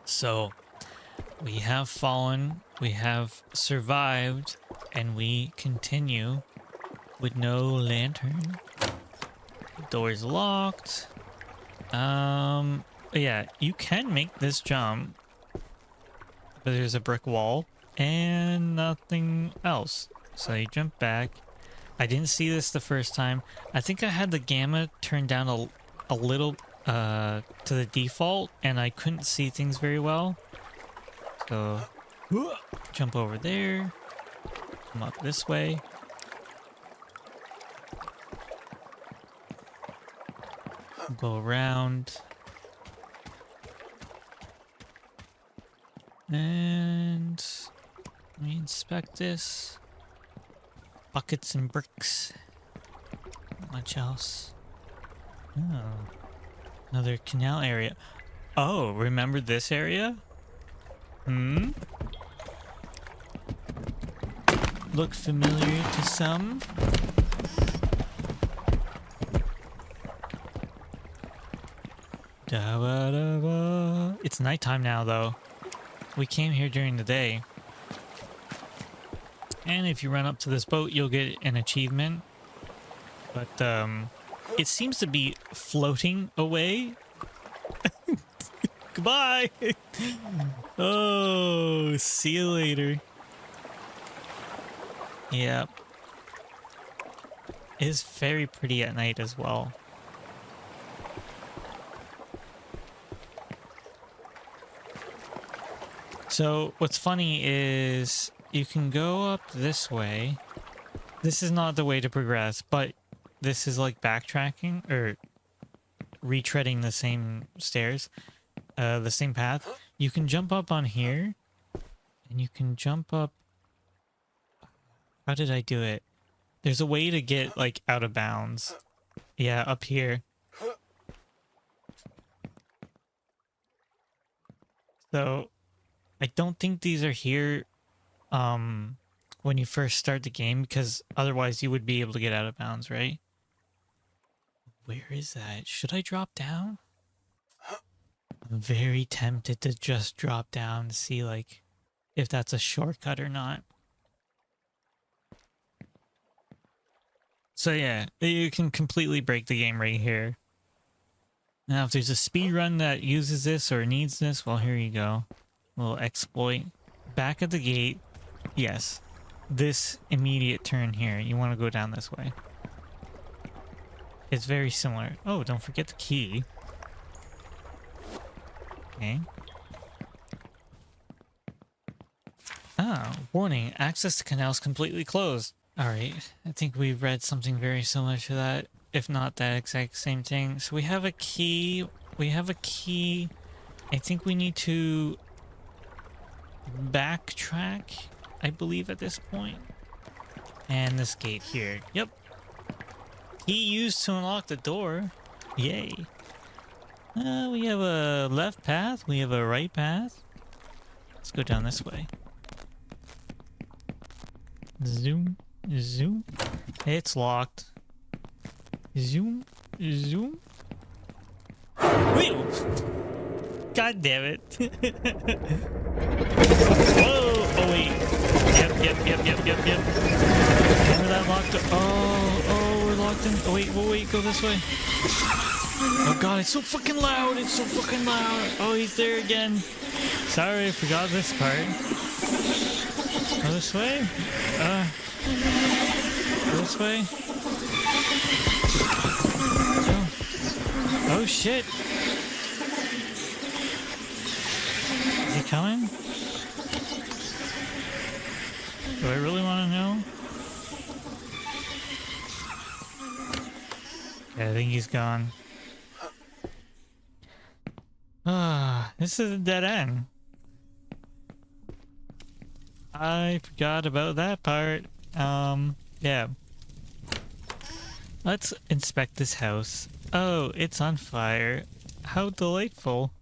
So we have fallen, we have survived, and we continue with no lantern. The door's locked. Yeah, you can make this jump, but there's a brick wall and nothing else. So you jump back. I didn't see this the first time. I think I had the gamma turned down a little to the default, and I couldn't see things very well. So jump over there, come up this way. Go around. And let me inspect this. Buckets and bricks. Not much else. Oh. Another canal area. Oh, remember this area? Look familiar to some? Da-ba-da-ba. It's nighttime now, though. We came here during the day. And if you run up to this boat, you'll get an achievement. But, it seems to be floating away. Goodbye! Oh, see you later. Yep. It is very pretty at night as well. So what's funny is you can go up this way. This is not the way to progress, but this is like backtracking or retreading the same stairs, the same path. You can jump up on here and you can jump up. How did I do it? There's a way to get like out of bounds. Yeah, up here. So I don't think these are here when you first start the game, because otherwise you would be able to get out of bounds, right? Where is that? Should I drop down? I'm very tempted to just drop down to see like if that's a shortcut or not. So yeah, you can completely break the game right here. Now if there's a speed run that uses this or needs this, well, here you go. Little exploit. Back at the gate. Yes. This immediate turn here. You want to go down this way. It's very similar. Oh, don't forget the key. Okay. Ah, warning. Access to canals completely closed. Alright. I think we've read something very similar to that. If not that exact same thing. So we have a key. We have a key. I think we need to backtrack, I believe, at this point. And this gate here. Yep. Key used to unlock the door. Yay. We have a left path. We have a right path. Let's go down this way. Zoom. Zoom. It's locked. Zoom. Zoom. Wait! God damn it. Whoa! Oh wait. Yep. Remember that locked door? Oh, we're locked in. Oh wait, go this way. Oh god, it's so fucking loud. It's so fucking loud. Oh, he's there again. Sorry, I forgot this part. Go this way? Go this way? Oh shit. Is he coming? Do I really want to know? Okay, I think he's gone. This is a dead end. I forgot about that part. Yeah. Let's inspect this house. Oh, it's on fire. How delightful.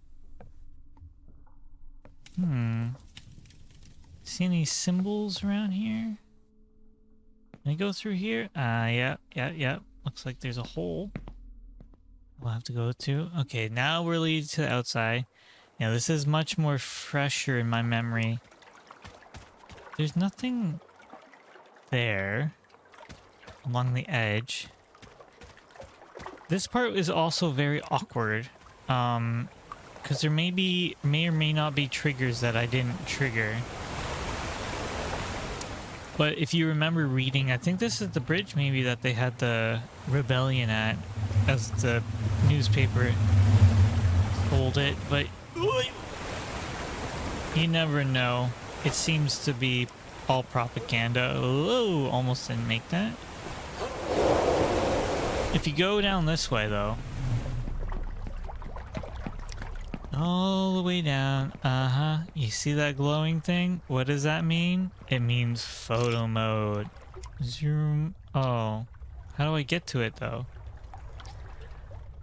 See any symbols around here? Can I go through here? Yeah. Looks like there's a hole we'll have to go to. Okay, now we're leading to the outside. Yeah, this is much more fresher in my memory. There's nothing there along the edge. This part is also very awkward. Because there may or may not be triggers that I didn't trigger. But if you remember reading, I think this is the bridge maybe that they had the rebellion at, as the newspaper told it, but you never know. It seems to be all propaganda. Oh, almost didn't make that. If you go down this way though, all the way down, you see that glowing thing? What does that mean? It means photo mode. Zoom. Oh, how do I get to it though?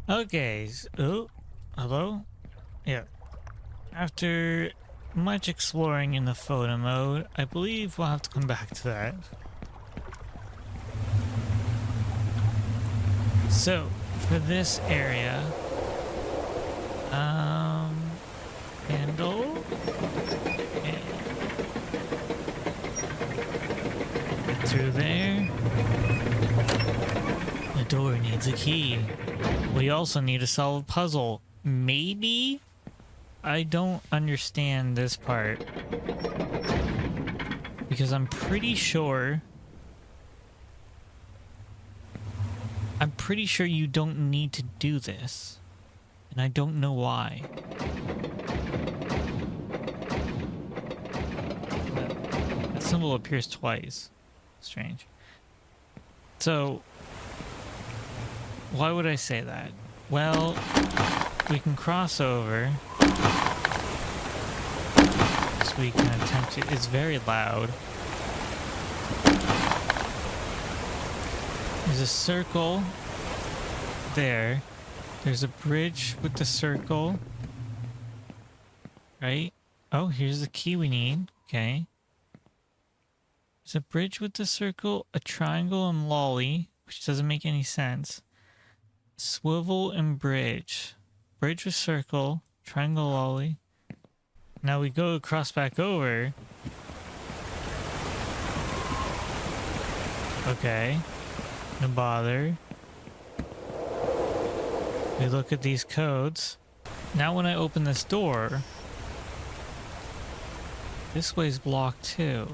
Okay, oh, hello? Yeah. After much exploring in the photo mode, I believe we'll have to come back to that. So, for this area, handle, okay. Get through there. The door needs a key. We also need to solve a puzzle. Maybe? I don't understand this part. Because I'm pretty sure you don't need to do this. And I don't know why. That symbol appears twice. Strange. So, why would I say that? Well, we can cross over. So we can attempt to... It's very loud. There's a circle there. There's a bridge with the circle. Right? Oh, here's the key we need. Okay. There's a bridge with the circle, a triangle and lolly, which doesn't make any sense. Swivel and bridge. Bridge with circle, triangle, lolly. Now we go across back over. Okay. No bother. We look at these codes. Now when I open this door, this way's blocked too.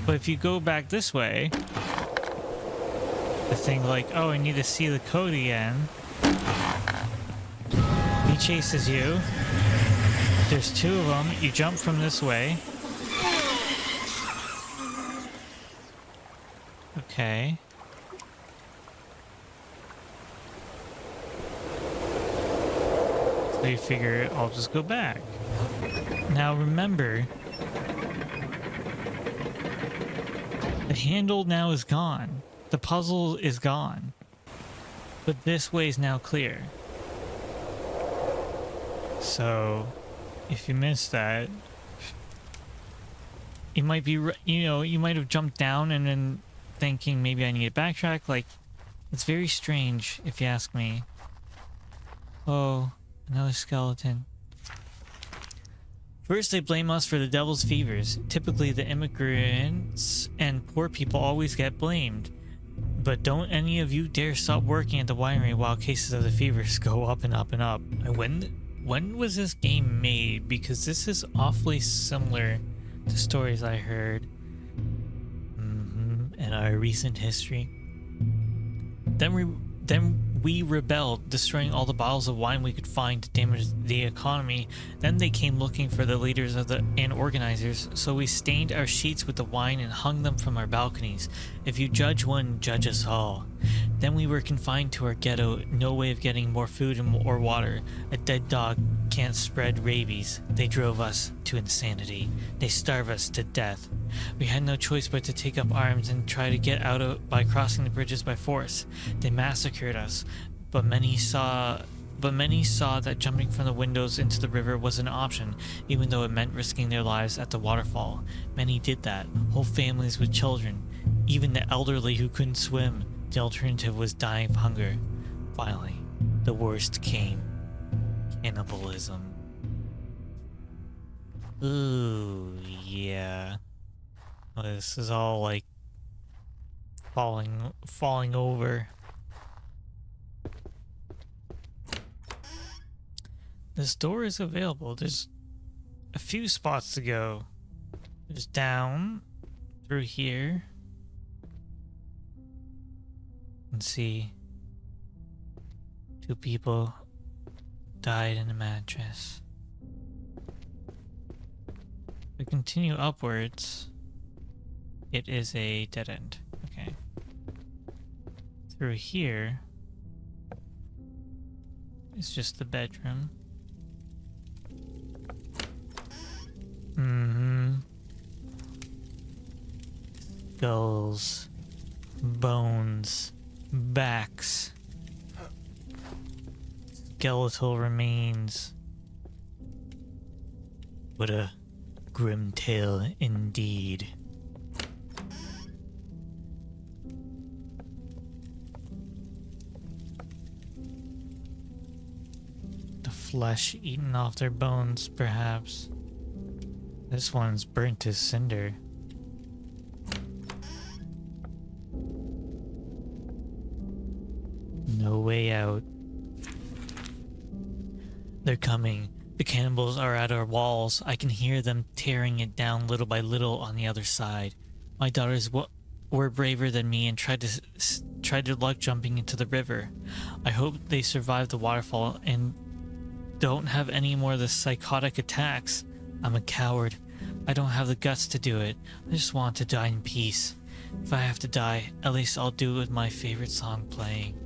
But if you go back this way, the thing like, oh, I need to see the code again. He chases you. There's two of them. You jump from this way. Okay. So you figure I'll just go back. Now remember, the handle now is gone. The puzzle is gone. But this way is now clear. So, if you missed that, you might be, you might have jumped down and then thinking maybe I need to backtrack. Like, it's very strange if you ask me. Oh, another skeleton. First, they blame us for the devil's fevers. Typically, the immigrants and poor people always get blamed. But don't any of you dare stop working at the winery while cases of the fevers go up and up and up. When was this game made? Because this is awfully similar to stories I heard in our recent history. Then we rebelled, destroying all the bottles of wine we could find to damage the economy. Then they came looking for the leaders and organizers, so we stained our sheets with the wine and hung them from our balconies. If you judge one, judge us all. Then we were confined to our ghetto, no way of getting more food or water. A dead dog can't spread rabies. They drove us to insanity. They starve us to death. We had no choice but to take up arms and try to get out by crossing the bridges by force. They massacred us, but many saw that jumping from the windows into the river was an option, even though it meant risking their lives at the waterfall. Many did that, whole families with children, even the elderly who couldn't swim. The alternative was dying of hunger. Finally, the worst came. Cannibalism. Ooh, yeah. This is all like falling over. This door is available. There's a few spots to go. There's down through here. Let's see. 2 people died in a mattress. If we continue upwards, it is a dead end. Okay. Through here is just the bedroom. Skulls, bones, backs, skeletal remains. What a grim tale indeed. The flesh eaten off their bones, perhaps. This one's burnt to cinder. No way out. They're coming. The cannibals are at our walls. I can hear them tearing it down little by little on the other side. My daughters were braver than me and tried to luck jumping into the river. I hope they survive the waterfall and don't have any more of the psychotic attacks. I'm a coward. I don't have the guts to do it. I just want to die in peace. If I have to die, at least I'll do it with my favorite song playing.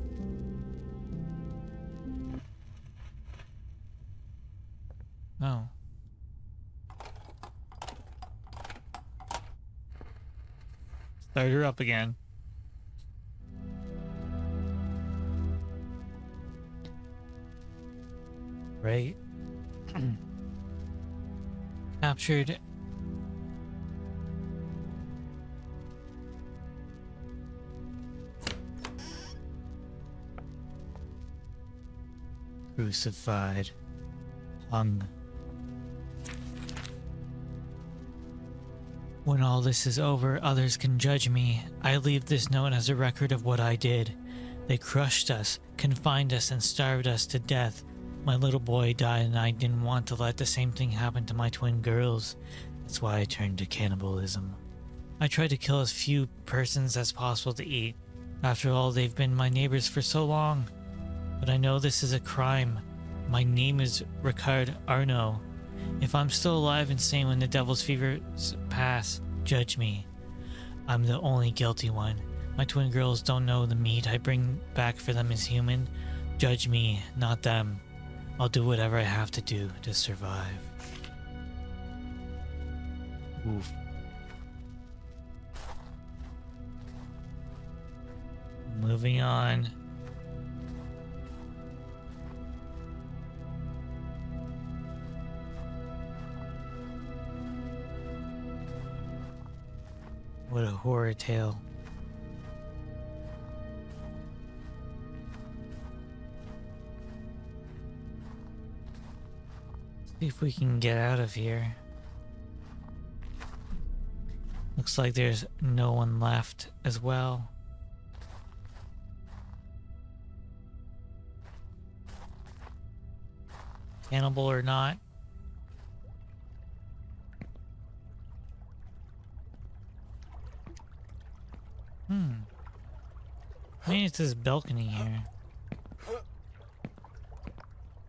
Oh. Start her up again. Right. Captured. Crucified. Hung. When all this is over, others can judge me. I leave this note as a record of what I did. They crushed us, confined us, and starved us to death. My little boy died, and I didn't want to let the same thing happen to my twin girls. That's why I turned to cannibalism. I tried to kill as few persons as possible to eat. After all, they've been my neighbors for so long. But I know this is a crime. My name is Ricard Arnaud. If I'm still alive and sane when the devil's fevers pass, judge me. I'm the only guilty one. My twin girls don't know the meat I bring back for them is human. Judge me, not them. I'll do whatever I have to do to survive. Oof. Moving on. What a horror tale. See if we can get out of here. Looks like there's no one left as well. Cannibal or not. Maybe it's this balcony here.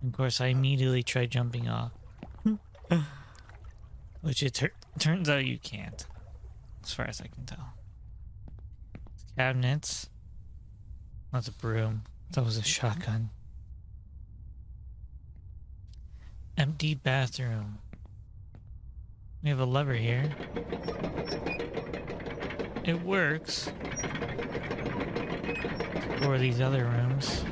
Of course, I immediately tried jumping off. Which it turns out you can't. As far as I can tell. Cabinets. That's a broom. That was a shotgun. Empty bathroom. We have a lever here. It works. Or these other rooms.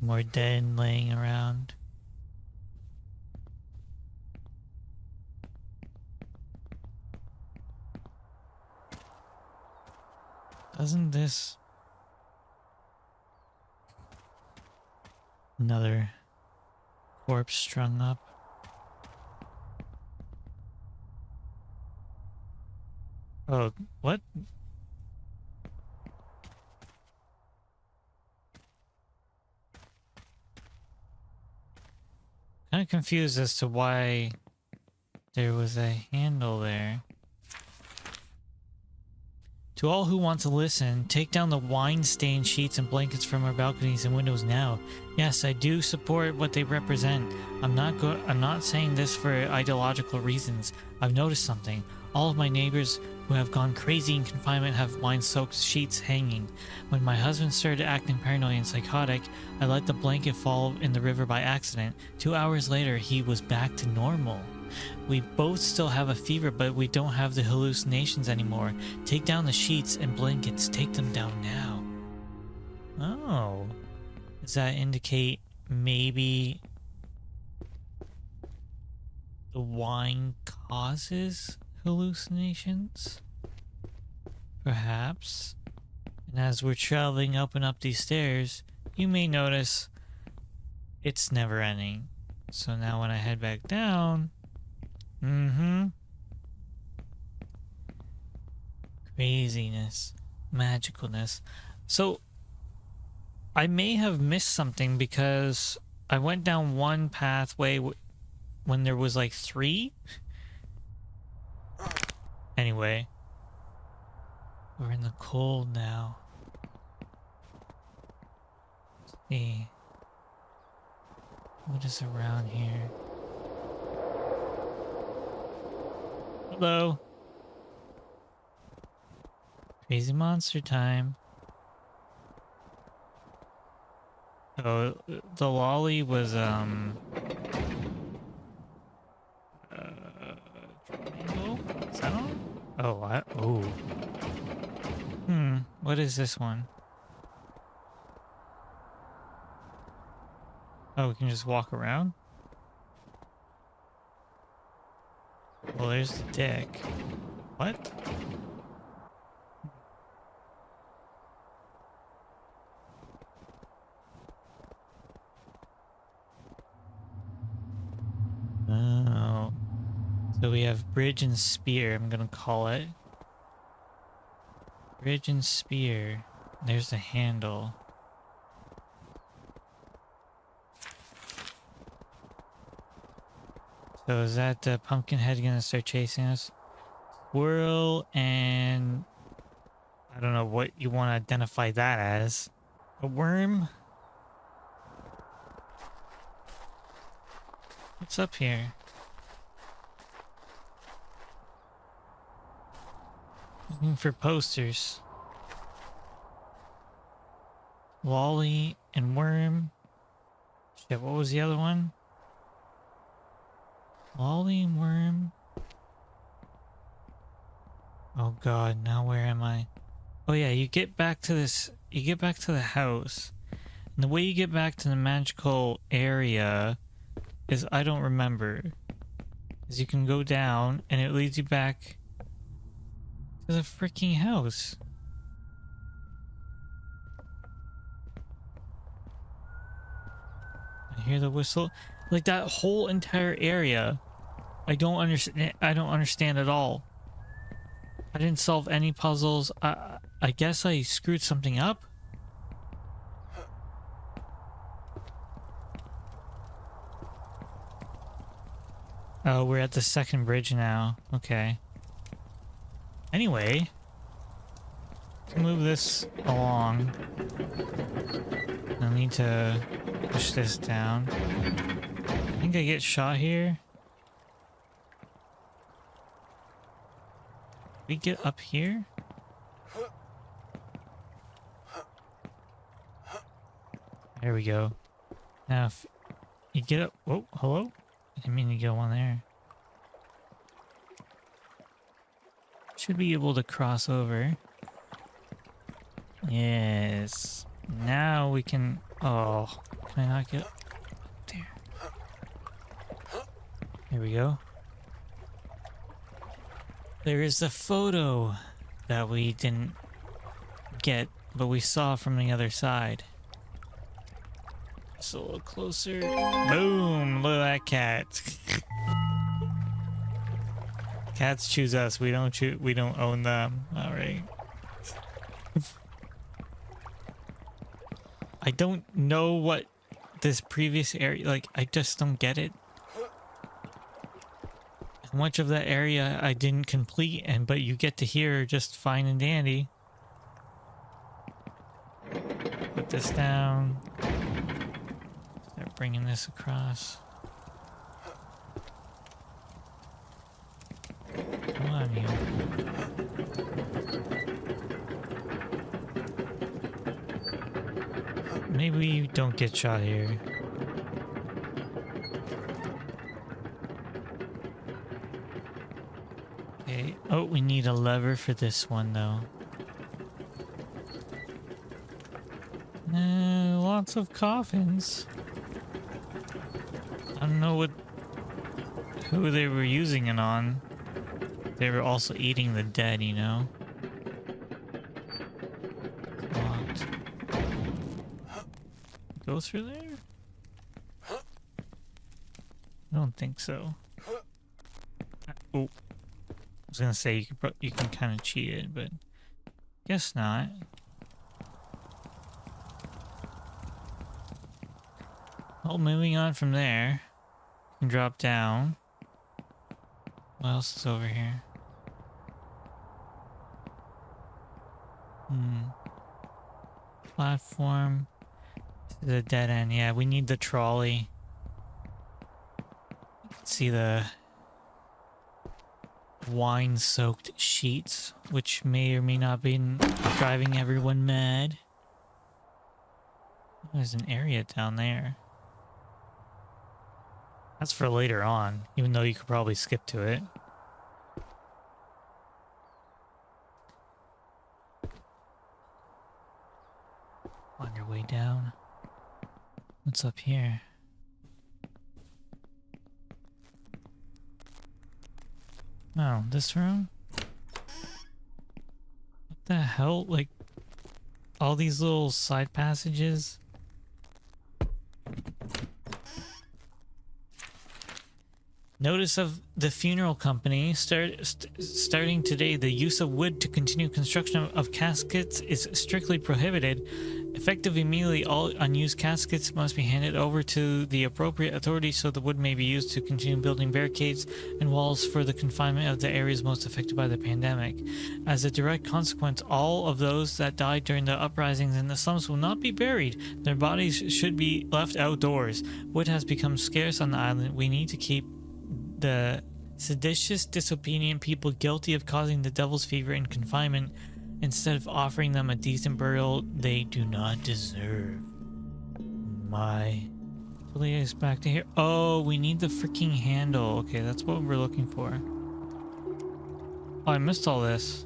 More dead laying around. Doesn't this Another corpse strung up. Oh, what? Kind of confused as to why there was a handle there. To all who want to listen, take down the wine-stained sheets and blankets from our balconies and windows now. Yes, I do support what they represent. I'm not saying this for ideological reasons. I've noticed something. All of my neighbors who have gone crazy in confinement have wine-soaked sheets hanging. When my husband started acting paranoid and psychotic, I let the blanket fall in the river by accident. 2 hours later, he was back to normal. We both still have a fever, but we don't have the hallucinations anymore. Take down the sheets and blankets. Take them down now. Oh. Does that indicate maybe the wine causes hallucinations? Perhaps. And as we're traveling up and up these stairs, you may notice it's never ending. So now when I head back down... Craziness. Magicalness. So, I may have missed something because I went down one pathway when there was like 3. Anyway. We're in the cold now. Let's see. What is around here? Hello. Crazy monster time. Oh, the lolly was triangle? Is that on? Oh, what? Oh. What is this one? Oh, we can just walk around? Well, there's the deck. What? Oh. So we have bridge and spear, I'm gonna call it. Bridge and spear. There's the handle. So is that the pumpkin head gonna start chasing us? Squirrel and... I don't know what you want to identify that as. A worm? What's up here? Looking for posters. Lolly and worm. Shit, what was the other one? Lolly and worm. Oh god, now where am I? Oh yeah, you get back to this, you get back to the house. And the way you get back to the magical area is, I don't remember. Is you can go down and it leads you back to the freaking house. I hear the whistle. Like that whole entire area, I don't understand at all. I didn't solve any puzzles. I guess I screwed something up. Oh, we're at the second bridge now. Okay. Anyway, let's move this along. I need to push this down. I think I get shot here. We get up here? There we go. Now if you get up... Oh, hello? I didn't mean to go on there. Should be able to cross over. Yes. Now we can... Oh, can I not get up there? There we go. There is a photo that we didn't get, but we saw from the other side. Just a little closer. Boom! Look at that cat. Cats choose us. We don't choose. We don't own them. All right. I don't know what this previous area, like, I just don't get it. How much of that area I didn't complete, but you get to hear just fine and dandy. Put this down. Start bringing this across. Come on, you. Maybe you don't get shot here. Okay. Oh, we need a lever for this one, though. Lots of coffins. I don't know who they were using it on. They were also eating the dead, you know? Locked. Go through there? I don't think so. Oh, I was gonna say you can kind of cheat it, but guess not. Well, moving on from there, you can drop down. What else is over here? Platform. This is a dead end. Yeah, we need the trolley. See the wine-soaked sheets, which may or may not be driving everyone mad. There's an area down there. That's for later on, even though you could probably skip to it. On your way down. What's up here? Oh, this room? What the hell? Like, all these little side passages? Notice of the funeral company starting today. The use of wood to continue construction of caskets is strictly prohibited. Effective immediately, all unused caskets must be handed over to the appropriate authorities so the wood may be used to continue building barricades and walls for the confinement of the areas most affected by the pandemic. As a direct consequence, all of those that died during the uprisings in the slums will not be buried. Their bodies should be left outdoors. Wood has become scarce on the island. We need to keep the seditious, disobedient people guilty of causing the devil's fever in confinement instead of offering them a decent burial they do not deserve. My police back to here. Oh, we need the freaking handle. Okay, that's what we're looking for. Oh, I missed all this.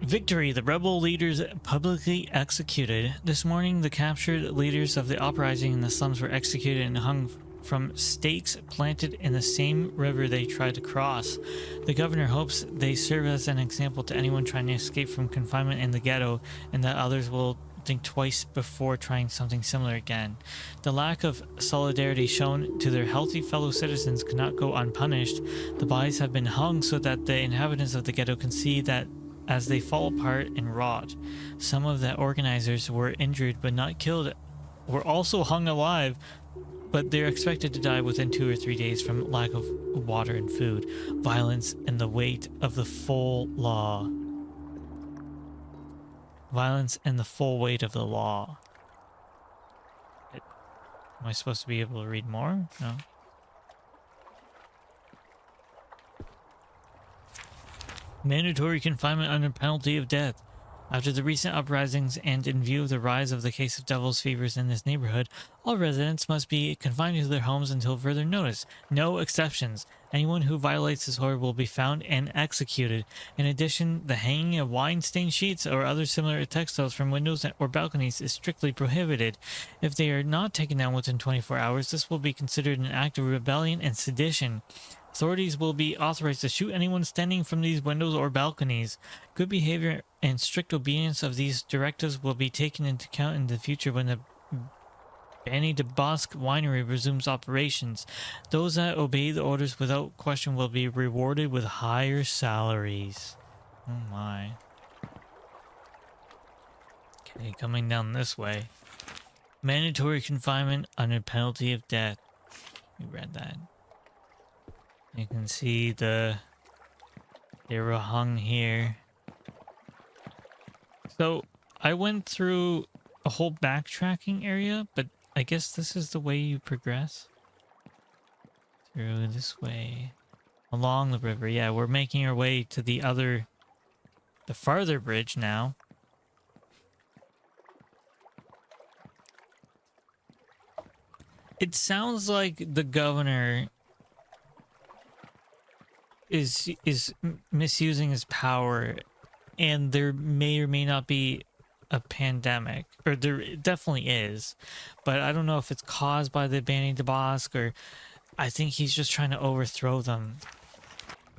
Victory! The rebel leaders publicly executed. This morning, the captured leaders of the uprising in the slums were executed and hung from stakes planted in the same river they tried to cross. The governor hopes they serve as an example to anyone trying to escape from confinement in the ghetto, and that others will think twice before trying something similar again. The lack of solidarity shown to their healthy fellow citizens cannot go unpunished. The bodies have been hung so that the inhabitants of the ghetto can see that as they fall apart and rot. Some of the organizers were injured but not killed, were also hung alive, but they're expected to die within 2 or 3 days from lack of water and food, violence, and the weight of the full law. Violence and the full weight of the law. Am I supposed to be able to read more? No. Mandatory confinement under penalty of death. After the recent uprisings and in view of the rise of the case of devil's fevers in this neighborhood, all residents must be confined to their homes until further notice. No exceptions. Anyone who violates this order will be found and executed. In addition, the hanging of wine-stained sheets or other similar textiles from windows or balconies is strictly prohibited. If they are not taken down within 24 hours, this will be considered an act of rebellion and sedition. Authorities will be authorized to shoot anyone standing from these windows or balconies. Good behavior and strict obedience of these directives will be taken into account in the future when the Banny de Bosque Winery resumes operations. Those that obey the orders without question will be rewarded with higher salaries. Oh my. Okay, coming down this way. Mandatory confinement under penalty of death. We read that. You can see they were hung here. So I went through a whole backtracking area, but I guess this is the way you progress. Through this way. Along the river. Yeah, we're making our way to the farther bridge now. It sounds like the governor is misusing his power, and there may or may not be a pandemic, or there definitely is, but I don't know if it's caused by the Banny de Bosque, or I think he's just trying to overthrow them.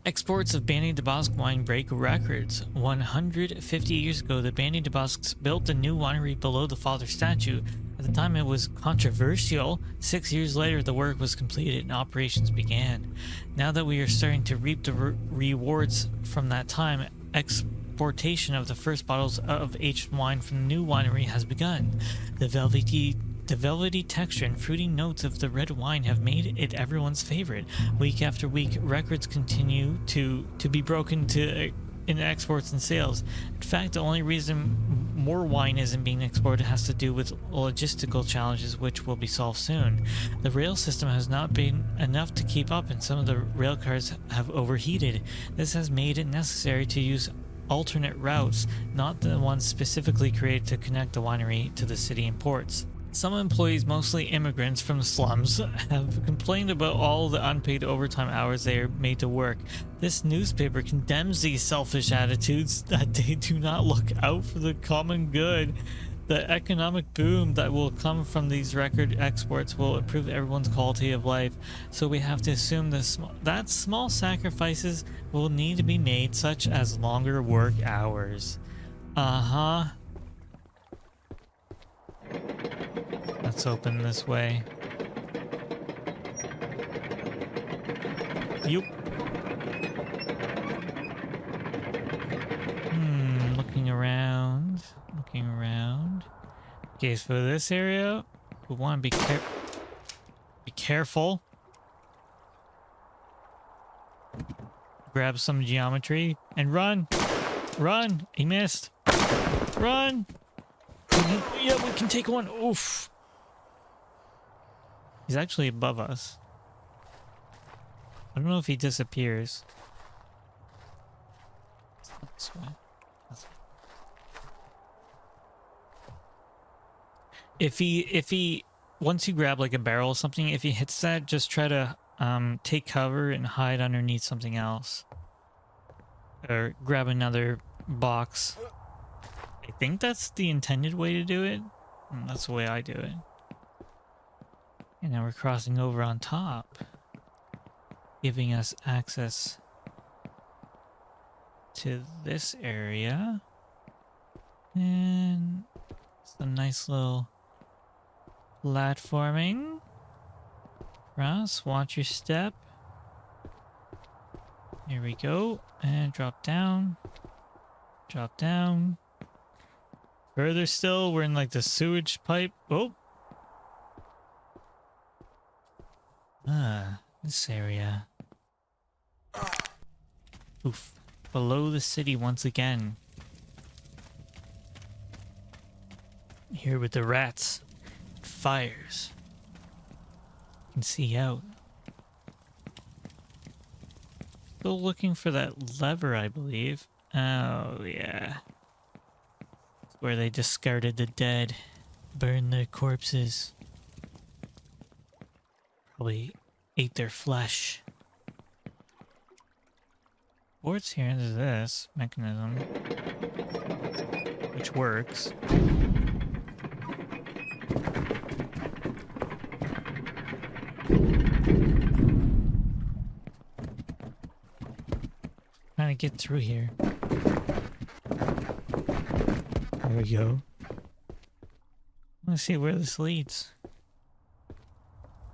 Exports of Banny de Bosque wine break records. 150 years ago, the Banny de Bosques built a new winery below the father statue. At the time, it was controversial. 6 years later, the work was completed and operations began. Now that we are starting to reap the rewards from that time, exportation of the first bottles of aged wine from the new winery has begun. The velvety texture and fruity notes of the red wine have made it everyone's favorite. Week after week, records continue to be broken in exports and sales. In fact, the only reason more wine isn't being exported has to do with logistical challenges, which will be solved soon. The rail system has not been enough to keep up, and some of the rail cars have overheated. This has made it necessary to use alternate routes, not the ones specifically created to connect the winery to the city and ports. Some employees, mostly immigrants from the slums, have complained about all the unpaid overtime hours they are made to work. This newspaper condemns these selfish attitudes that they do not look out for the common good. The economic boom that will come from these record exports will improve everyone's quality of life, so we have to assume that small sacrifices will need to be made, such as longer work hours. Let's open this way. Yup. Looking around. Okay, so for this area, we want to be careful. Grab some geometry and run. Run! He missed. Run! Yeah, we can take one. Oof. He's actually above us. I don't know if he disappears. It's not this way. If he once you grab like a barrel or something, if he hits that, just try to take cover and hide underneath something else. Or grab another box. I think that's the intended way to do it. That's the way I do it. And now we're crossing over on top, giving us access to this area. And some nice little platforming. Cross, watch your step. Here we go. And drop down. Drop down. Further still, we're in like the sewage pipe. Oh! This area. Oof. Below the city once again. Here with the rats. Fires. You can see out. Still looking for that lever, I believe. Oh, yeah. Where they discarded the dead. Burned their corpses. Probably ate their flesh. What's here is this mechanism, which works. Trying to get through here. There we go. Let's see where this leads.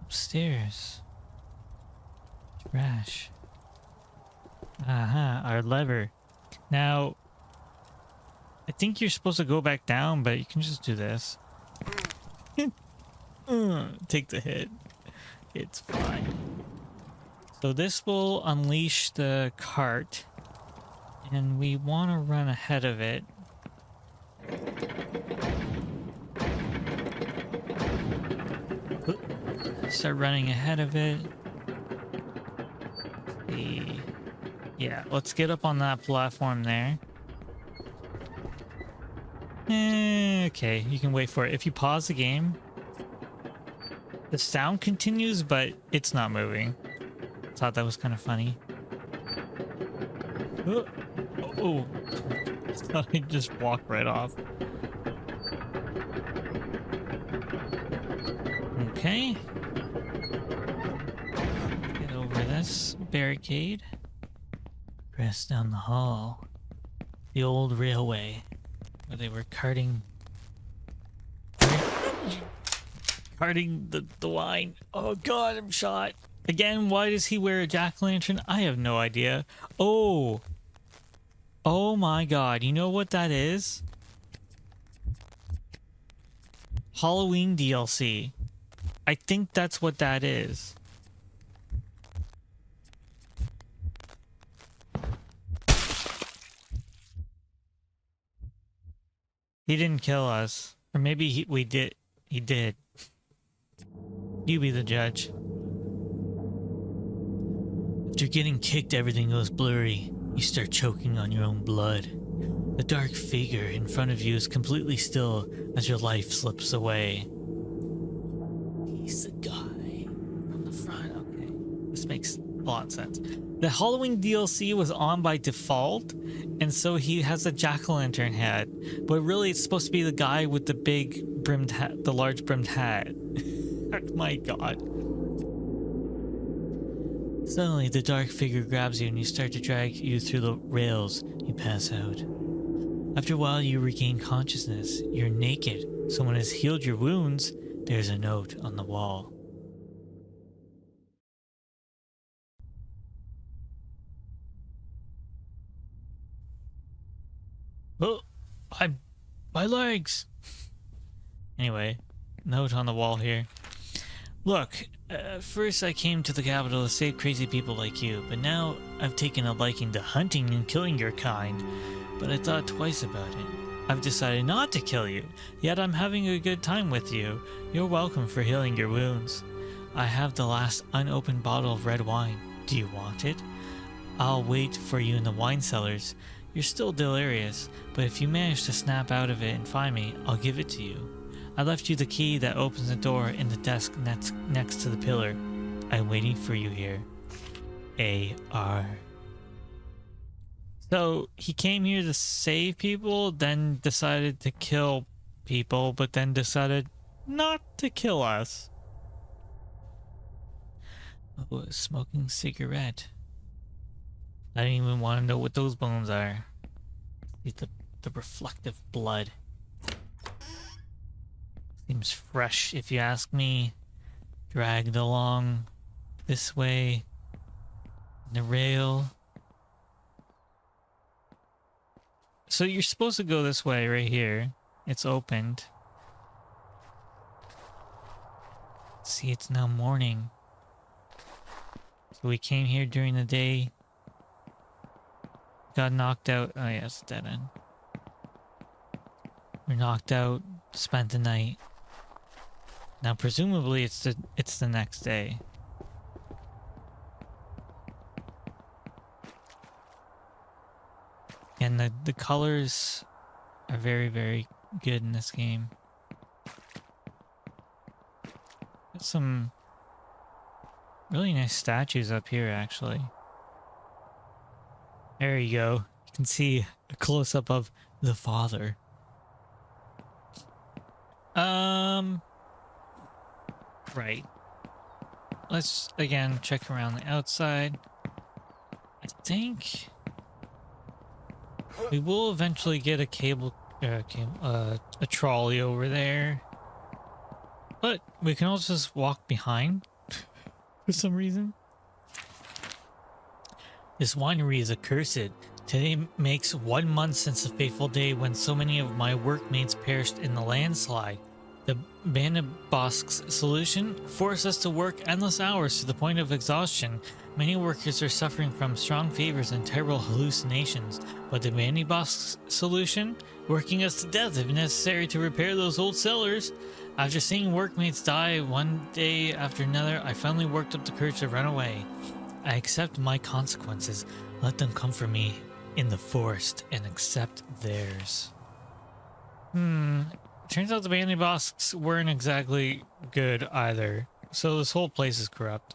Upstairs. Trash. Aha, our lever. Now, I think you're supposed to go back down, but you can just do this. Take the hit. It's fine. So this will unleash the cart, and we want to run ahead of it. Start running ahead of it. Yeah, let's get up on that platform there. Okay, you can wait for it. If you pause the game, the sound continues, but it's not moving. Thought that was kind of funny. Oh, I thought I'd just walk right off. Okay. Get over this barricade. Press down the hall. The old railway where they were carting the wine. Oh god, I'm shot. Again, why does he wear a jack-o'-lantern? I have no idea. Oh my god, you know what that is? Halloween DLC. I think that's what that is. He didn't kill us. Or maybe he did. He did. You be the judge. After getting kicked, everything goes blurry. You start choking on your own blood. The dark figure in front of you is completely still as your life slips away. He's the guy from the front. Okay. This makes a lot of sense. The Halloween DLC was on by default, and so he has a jack-o'-lantern hat. But really, it's supposed to be the guy with the big brimmed hat, the large brimmed hat. My god. Suddenly, the dark figure grabs you and you start to drag you through the rails. You pass out. After a while, you regain consciousness. You're naked. Someone has healed your wounds. There's a note on the wall. Oh, my legs. Anyway, note on the wall here. Look, first I came to the capital to save crazy people like you, but now I've taken a liking to hunting and killing your kind. But I thought twice about it. I've decided not to kill you, yet I'm having a good time with you. You're welcome for healing your wounds. I have the last unopened bottle of red wine. Do you want it? I'll wait for you in the wine cellars. You're still delirious, but if you manage to snap out of it and find me, I'll give it to you. I left you the key that opens the door in the desk next to the pillar. I'm waiting for you here. A.R. So he came here to save people, then decided to kill people, but then decided not to kill us. Oh, a smoking cigarette. I don't even want to know what those bones are. It's the reflective blood. Seems fresh, if you ask me. Dragged along this way. The rail. So you're supposed to go this way right here. It's opened. See, it's now morning. So we came here during the day. Got knocked out. Oh yeah, it's a dead end. We're knocked out. Spent the night. Now presumably it's the next day. And the colors are very, very good in this game. There's some really nice statues up here, actually. There you go. You can see a close-up of the father. Right. Let's, again, check around the outside. I think we will eventually get a a trolley over there. But we can also just walk behind for some reason. This winery is accursed. Today makes 1 month since the fateful day when so many of my workmates perished in the landslide. The Bannabosk's solution forced us to work endless hours to the point of exhaustion. Many workers are suffering from strong fevers and terrible hallucinations, but the Bannabosk's solution? Working us to death if necessary to repair those old cellars. After seeing workmates die one day after another, I finally worked up the courage to run away. I accept my consequences. Let them come for me in the forest and accept theirs. Turns out the Bandybosks weren't exactly good either. So this whole place is corrupt.